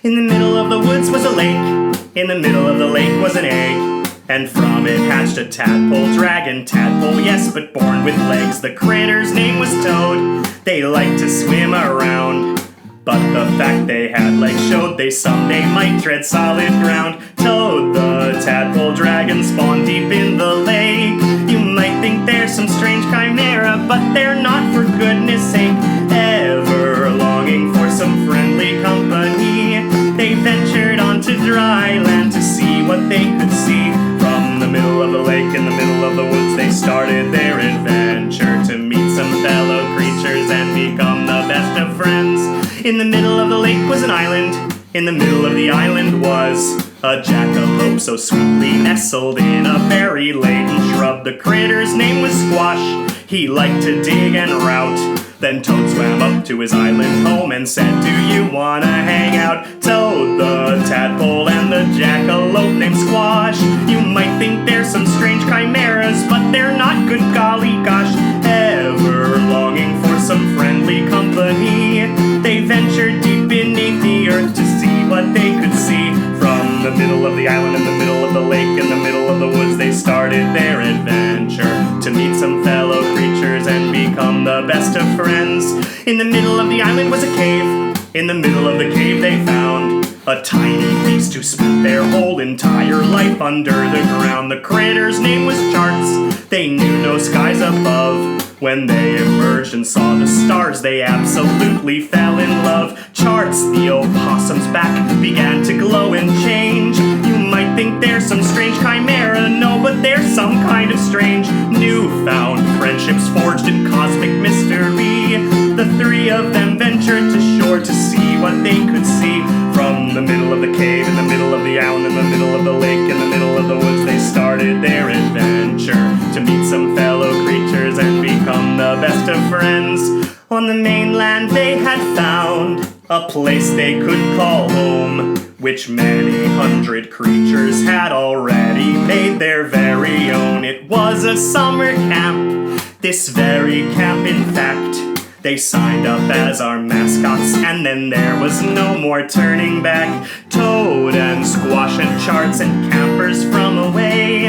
In the middle of the woods was a lake. In the middle of the lake was an egg. And from it hatched a tadpole dragon. Tadpole, yes, but born with legs. The critter's name was Toad. They liked to swim around, but the fact they had legs showed they someday might tread solid ground. Toad, the tadpole dragon, spawned deep in the lake. You might think they're some strange chimera, but they're not, for goodness sake. Ever longing for some friendly company, they ventured onto dry land to see what they could see. From the middle of the lake, in the middle of the woods, they started their adventure to meet some fellow creatures and become the best of friends. In the middle of the lake was an island. In the middle of the island was a jackalope so sweetly nestled in a berry-laden shrub. The critter's name was Squash. He liked to dig and rout. Then Toad swam up to his island home and said, "Do you wanna hang out?" Toad, the tadpole, and the jackalope named Squash. You might think they're some strange chimeras, but they're not, good golly gosh. Ever longing for some friendly company, they ventured deep beneath the earth to see what they could see. From the middle of the island, in the middle of the lake, in the middle of the woods, they started their adventure to meet some fellow creatures and become the best of friends. In the middle of the island was a cave. In the middle of the cave they found a tiny beast who spent their whole entire life under the ground. The critter's name was Charts. They knew no skies above. When they emerged and saw the stars, they absolutely fell in love. Charts, the opossum's back, began to glow and change. You might think they're some strange chimera, no, but they're some kind of strange newfound friendships forged in cosmic mystery. The three of them ventured to shore to see what they could see. From the middle of the cave, in the middle of the island, in the middle of the lake, in the middle of the woods, they started their adventure to meet some fellow creatures and become the best of friends. On the mainland they had found a place they could call home, which many hundred creatures had already made their very own. It was a summer camp, this very camp in fact. They signed up as our mascots, and then there was no more turning back. Toad and Squash and Charts and campers from away.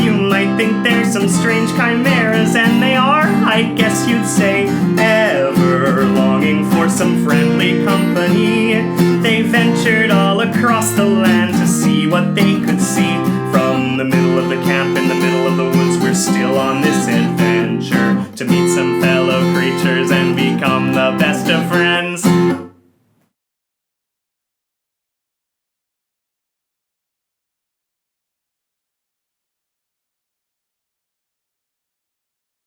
You might think they're some strange chimeras, and they are, I guess you'd say. Ever longing for some friendly company,